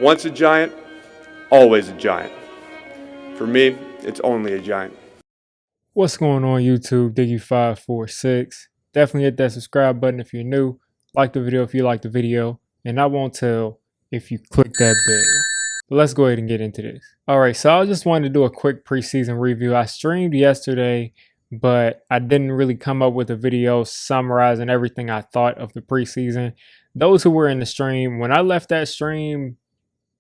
Once a giant, always a giant. For me, it's only a giant. What's going on YouTube, Diggy546. Definitely hit that subscribe button if you're new. Like the video if you like the video. And I won't tell if you click that bell. But let's go ahead and get into this. Alright, so I just wanted to do a quick preseason review. I streamed yesterday, but I didn't really come up with a video summarizing everything I thought of the preseason. Those who were in the stream, when I left that stream,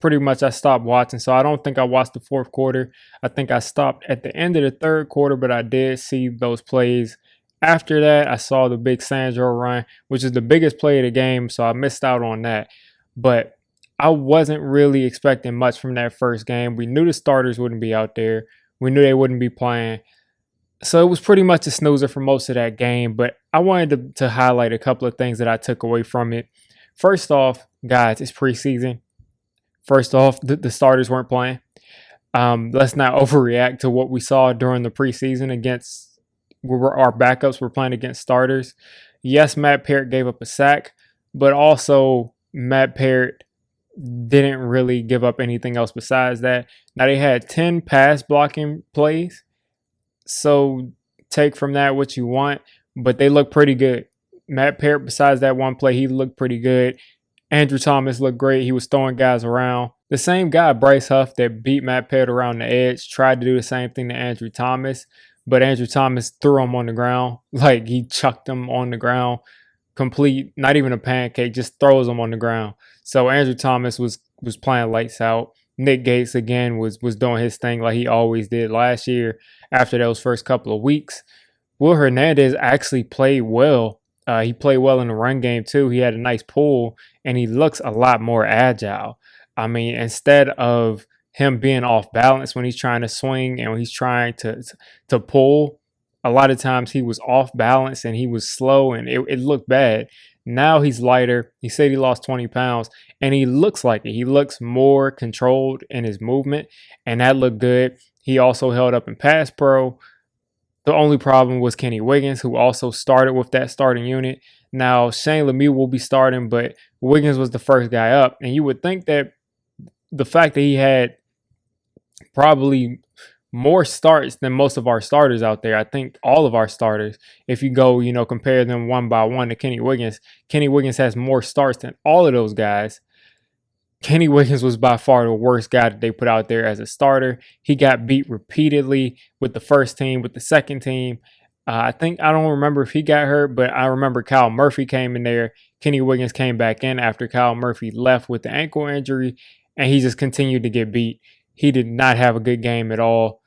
pretty much I stopped watching, so I don't think I watched the fourth quarter. I think I stopped at the end of the third quarter, but I did see those plays. After that, I saw the big Sandro run, which is the biggest play of the game, so I missed out on that. But I wasn't really expecting much from that first game. We knew the starters wouldn't be out there. We knew they wouldn't be playing. So it was pretty much a snoozer for most of that game, but I wanted to highlight a couple of things that I took away from it. First off, guys, it's preseason. First off, the starters weren't playing. Let's not overreact to what we saw during the preseason against where our backups were playing against starters. Yes, Matt Parrott gave up a sack, but also Matt Parrott didn't really give up anything else besides that. Now, they had 10 pass blocking plays, so take from that what you want, but they look pretty good. Matt Parrott, besides that one play, he looked pretty good. Andrew Thomas looked great. He was throwing guys around. The same guy, Bryce Huff, that beat Matt Parrott around the edge, tried to do the same thing to Andrew Thomas, but Andrew Thomas threw him on the ground. Like, he chucked him on the ground. Complete, not even a pancake, just throws him on the ground. So Andrew Thomas was playing lights out. Nick Gates, again, was doing his thing like he always did last year after those first couple of weeks. Will Hernandez actually played well. He played well in the run game, too. He had a nice pull, and he looks a lot more agile. I mean, instead of him being off balance when he's trying to swing and when he's trying to pull, a lot of times he was off balance and he was slow, and it looked bad. Now he's lighter. He said he lost 20 pounds, and he looks like it. He looks more controlled in his movement, and that looked good. He also held up in pass pro. The only problem was Kenny Wiggins, who also started with that starting unit. Now, Shane Lemieux will be starting, but Wiggins was the first guy up. And you would think that the fact that he had probably more starts than most of our starters out there, I think all of our starters, if you go, compare them one by one to Kenny Wiggins has more starts than all of those guys. Kenny Wiggins was by far the worst guy that they put out there as a starter. He got beat repeatedly with the first team, with the second team. I don't remember if he got hurt, but I remember Kyle Murphy came in there. Kenny Wiggins came back in after Kyle Murphy left with the ankle injury, and he just continued to get beat. He did not have a good game at all.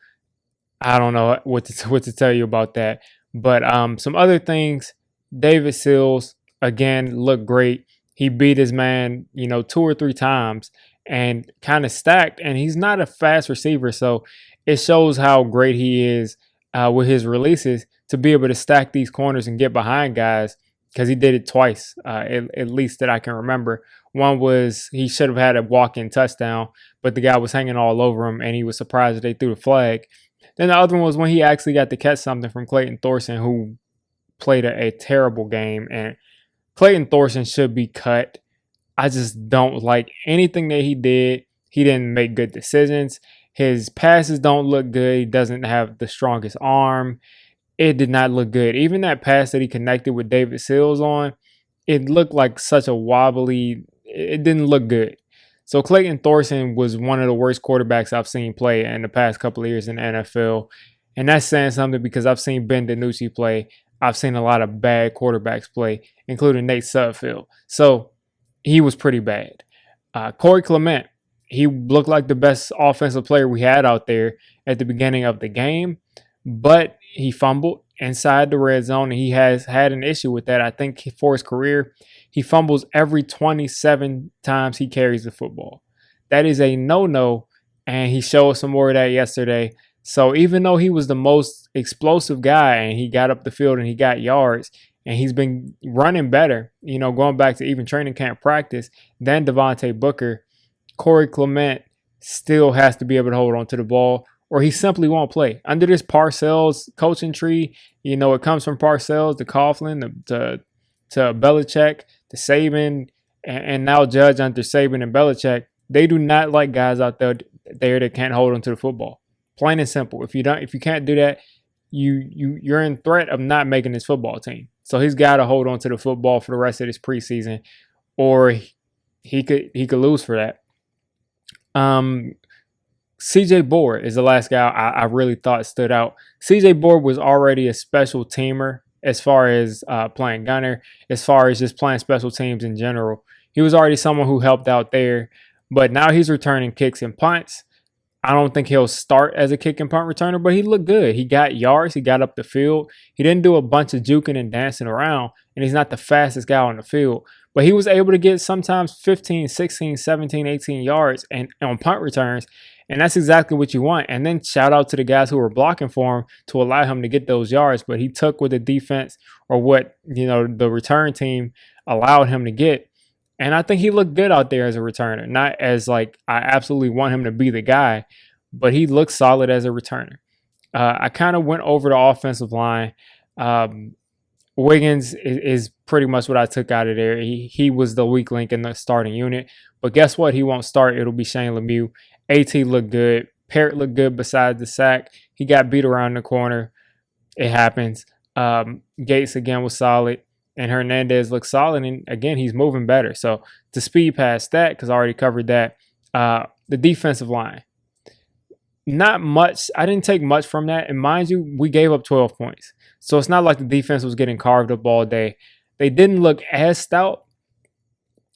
I don't know what to tell you about that. But some other things, David Sills, again, looked great. He beat his man, 2 or 3 times and kind of stacked. And he's not a fast receiver, so it shows how great he is with his releases to be able to stack these corners and get behind guys, because he did it twice, at least that I can remember. One was he should have had a walk-in touchdown, but the guy was hanging all over him, and he was surprised that they threw the flag. Then the other one was when he actually got to catch something from Clayton Thorson, who played a terrible game. And Clayton Thorson should be cut. I just don't like anything that he did. He didn't make good decisions. His passes don't look good. He doesn't have the strongest arm. It did not look good. Even that pass that he connected with David Sills on, it looked like such a wobbly, it didn't look good. So Clayton Thorson was one of the worst quarterbacks I've seen play in the past couple of years in the NFL. And that's saying something, because I've seen Ben DiNucci play. I've seen a lot of bad quarterbacks play, including Nate Sudfeld. So he was pretty bad. Corey Clement, he looked like the best offensive player we had out there at the beginning of the game, but he fumbled inside the red zone, and he has had an issue with that. I think for his career, he fumbles every 27 times he carries the football. That is a no-no, and he showed some more of that yesterday. So even though he was the most explosive guy and he got up the field and he got yards and he's been running better, going back to even training camp practice than Devontae Booker, Corey Clement still has to be able to hold on to the ball, or he simply won't play. Under this Parcells coaching tree, it comes from Parcells to Coughlin to Belichick to Saban, and now Judge under Saban and Belichick. They do not like guys out there that can't hold onto the football. Plain and simple. If you can't do that, you're in threat of not making this football team. So he's got to hold on to the football for the rest of this preseason, or he could lose for that. CJ Board is the last guy I really thought stood out. CJ Board was already a special teamer as far as playing gunner, as far as just playing special teams in general. He was already someone who helped out there, but now he's returning kicks and punts. I don't think he'll start as a kick and punt returner, but he looked good. He got yards. He got up the field. He didn't do a bunch of juking and dancing around, and he's not the fastest guy on the field. But he was able to get sometimes 15, 16, 17, 18 yards and on punt returns, and that's exactly what you want. And then shout out to the guys who were blocking for him to allow him to get those yards, but he took what the defense or what the return team allowed him to get. And I think he looked good out there as a returner. Not as like I absolutely want him to be the guy, but he looked solid as a returner. I kind of went over the offensive line. Wiggins is pretty much what I took out of there. He was the weak link in the starting unit. But guess what? He won't start. It'll be Shane Lemieux. AT looked good. Parrott looked good besides the sack. He got beat around the corner. It happens. Gates, again, was solid. And Hernandez looks solid, and again, he's moving better. So to speed past that, because I already covered that, the defensive line. Not much. I didn't take much from that. And mind you, we gave up 12 points. So it's not like the defense was getting carved up all day. They didn't look as stout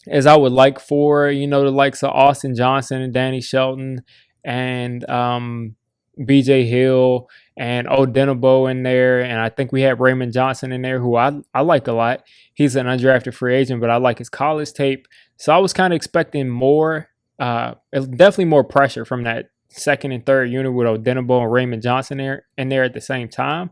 as I would like for, the likes of Austin Johnson and Danny Shelton and BJ Hill and Odenigbo in there. And I think we had Raymond Johnson in there, who I like a lot. He's an undrafted free agent, but I like his college tape. So I was kind of expecting more, definitely more pressure from that second and third unit with Odenigbo and Raymond Johnson in there at the same time.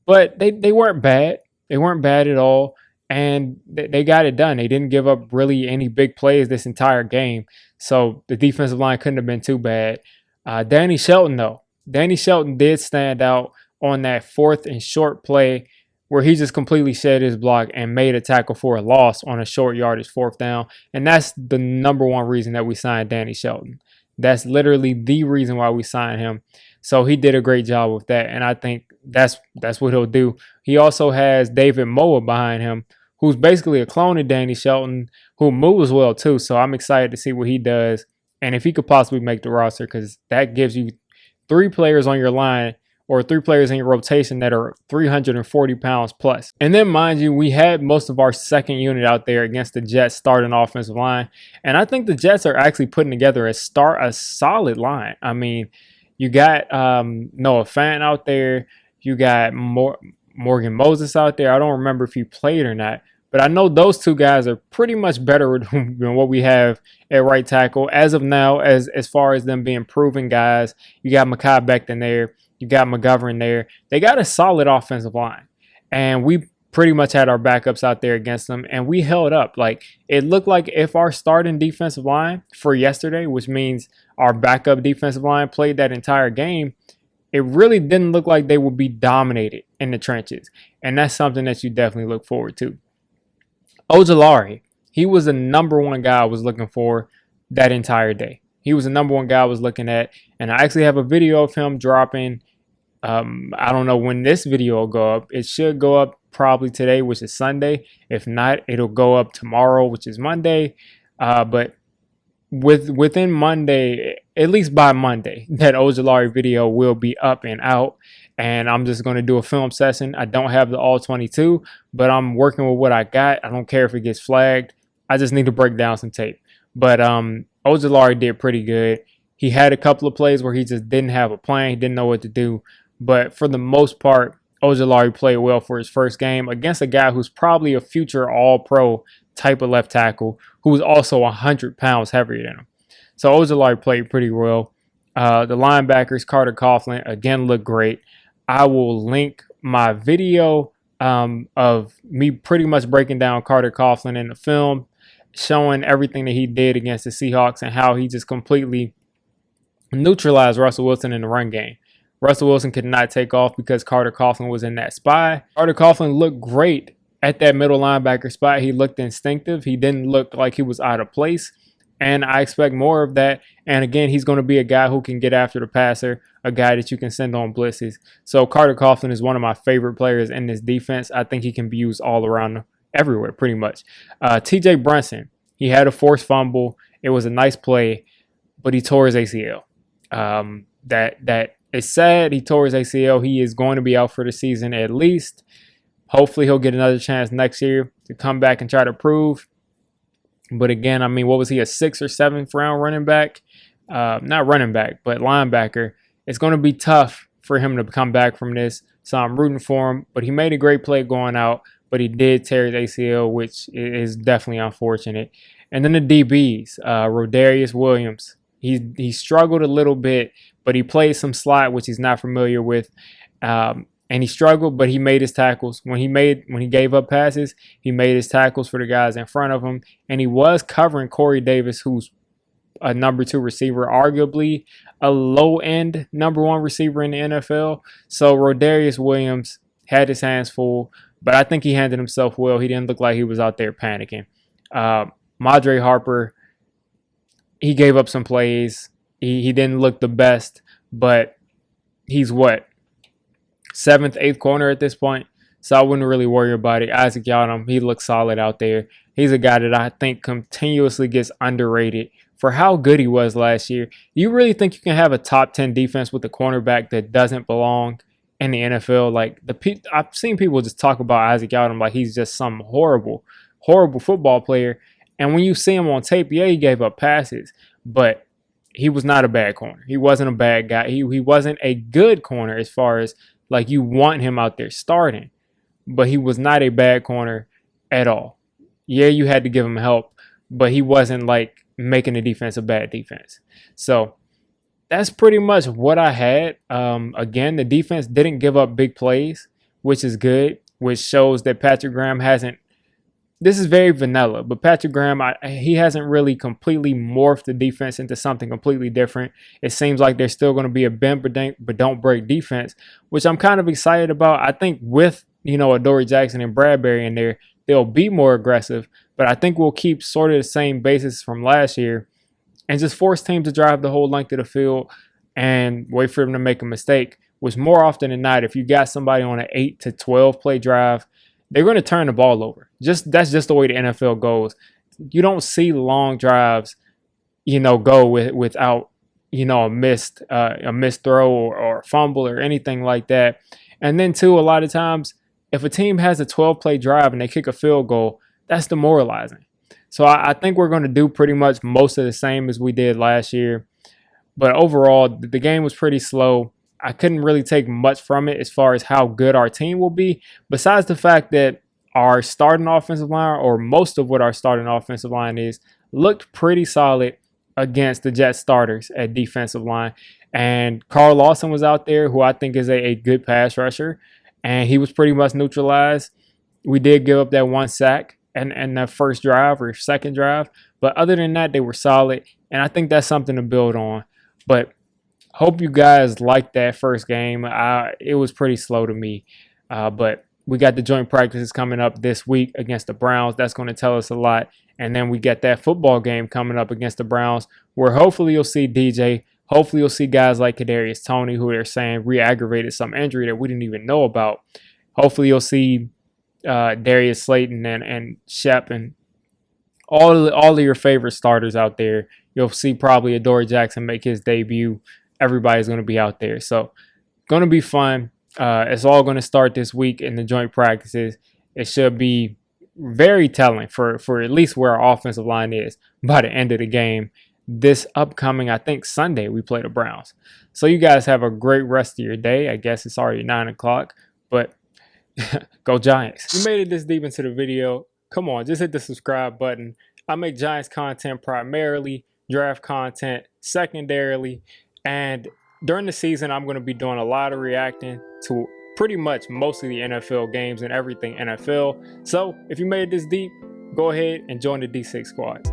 But they weren't bad. They weren't bad at all. And they got it done. They didn't give up really any big plays this entire game. So the defensive line couldn't have been too bad. Danny Shelton, though. Danny Shelton did stand out on that 4th and short play where he just completely shed his block and made a tackle for a loss on a short yardage 4th down. And that's the number one reason that we signed Danny Shelton. That's literally the reason why we signed him. So he did a great job with that. And I think that's what he'll do. He also has David Moa behind him, who's basically a clone of Danny Shelton, who moves well too. So I'm excited to see what he does and if he could possibly make the roster, because that gives you 3 players on your line or 3 players in your rotation that are 340 pounds plus. And then, mind you, we had most of our second unit out there against the Jets starting offensive line. And I think the Jets are actually putting together a solid line. I mean, you got Noah Fant out there. You got Morgan Moses out there. I don't remember if he played or not. But I know those 2 guys are pretty much better than what we have at right tackle. As of now, as far as them being proven guys, you got Mekhi Becton there. You got McGovern there. They got a solid offensive line. And we pretty much had our backups out there against them. And we held up. Like, it looked like if our starting defensive line for yesterday, which means our backup defensive line, played that entire game, it really didn't look like they would be dominated in the trenches. And that's something that you definitely look forward to. Ojulari, he was the number one guy I was looking for that entire day. He was the number one guy I was looking at. And I actually have a video of him dropping. I don't know when this video will go up. It should go up probably today, which is Sunday. If not, it'll go up tomorrow, which is Monday. But within Monday, at least by Monday, that Ojulari video will be up and out. And I'm just going to do a film session. I don't have the all 22, but I'm working with what I got. I don't care if it gets flagged. I just need to break down some tape. But Ojulari did pretty good. He had a couple of plays where he just didn't have a plan. He didn't know what to do. But for the most part, Ojulari played well for his first game against a guy who's probably a future all-pro type of left tackle, who's also 100 pounds heavier than him. So Ojulari played pretty well. The linebackers, Carter Coughlin, again, looked great. I will link my video of me pretty much breaking down Carter Coughlin in the film, showing everything that he did against the Seahawks and how he just completely neutralized Russell Wilson in the run game. Russell Wilson could not take off because Carter Coughlin was in that spy. Carter Coughlin looked great at that middle linebacker spot. He looked instinctive. He didn't look like he was out of place. And I expect more of that. And again, he's going to be a guy who can get after the passer, a guy that you can send on blitzes. So Carter Coughlin is one of my favorite players in this defense. I think he can be used all around everywhere, pretty much. TJ Brunson, he had a forced fumble. It was a nice play, but he tore his ACL. That is sad. He tore his ACL. He is going to be out for the season at least. Hopefully he'll get another chance next year to come back and try to prove. But again, I mean, what was he, a 6th or 7th round running back? Not running back, but linebacker. It's going to be tough for him to come back from this. So I'm rooting for him. But he made a great play going out. But he did tear his ACL, which is definitely unfortunate. And then the DBs, Rodarius Williams. He struggled a little bit, but he played some slot, which he's not familiar with. And he struggled, but he made his tackles. When he gave up passes, he made his tackles for the guys in front of him. And he was covering Corey Davis, who's a number 2 receiver, arguably a low-end number 1 receiver in the NFL. So Rodarius Williams had his hands full, but I think he handled himself well. He didn't look like he was out there panicking. Madre Harper, he gave up some plays. He didn't look the best, but he's what? 7th, 8th corner at this point. So I wouldn't really worry about it. Isaac Yadam, he looks solid out there. He's a guy that I think continuously gets underrated for how good he was last year. You really think you can have a top 10 defense with a cornerback that doesn't belong in the NFL? Like I've seen people just talk about Isaac Yadam like he's just some horrible football player. And when you see him on tape, yeah, he gave up passes, but he was not a bad corner. He wasn't a bad guy. He wasn't a good corner as far as like you want him out there starting, but he was not a bad corner at all. Yeah, you had to give him help, but he wasn't like making the defense a bad defense. So that's pretty much what I had. Again, the defense didn't give up big plays, which is good, which shows that Patrick Graham hasn't. This is very vanilla, but Patrick Graham, he hasn't really completely morphed the defense into something completely different. It seems like there's still going to be a bend but don't break defense, which I'm kind of excited about. I think with, Adoree Jackson and Bradbury in there, they'll be more aggressive, but I think we'll keep sort of the same basis from last year and just force teams to drive the whole length of the field and wait for them to make a mistake, which more often than not, if you got somebody on an 8 to 12 play drive, they're going to turn the ball over. That's just the way the NFL goes. You don't see long drives, go without, a missed throw or a fumble or anything like that. And then too, a lot of times, if a team has a 12-play drive and they kick a field goal, that's demoralizing. So I think we're going to do pretty much most of the same as we did last year. But overall, the game was pretty slow. I couldn't really take much from it as far as how good our team will be, besides the fact that our starting offensive line, or most of what our starting offensive line is, looked pretty solid against the Jets starters at defensive line. And Carl Lawson was out there, who I think is a good pass rusher, and he was pretty much neutralized. We did give up that 1 sack and that first drive or second drive, but other than that, they were solid, and I think that's something to build on. But hope you guys liked that first game. It was pretty slow to me, but we got the joint practices coming up this week against the Browns. That's going to tell us a lot. And then we get that football game coming up against the Browns, where hopefully you'll see DJ. Hopefully you'll see guys like Kadarius Toney, who they're saying re-aggravated some injury that we didn't even know about. Hopefully you'll see Darius Slayton and Shep and all of your favorite starters out there. You'll see probably Adoree Jackson make his debut. Everybody's going to be out there. So going to be fun. It's all going to start this week in the joint practices. It should be very telling for at least where our offensive line is by the end of the game. This upcoming, I think, Sunday, we play the Browns. So you guys have a great rest of your day. I guess it's already 9 o'clock, but go Giants. You made it this deep into the video. Come on, just hit the subscribe button. I make Giants content primarily, draft content secondarily, and during the season, I'm going to be doing a lot of reacting to pretty much most of the NFL games and everything NFL. So if you made it this deep, go ahead and join the D6 squad.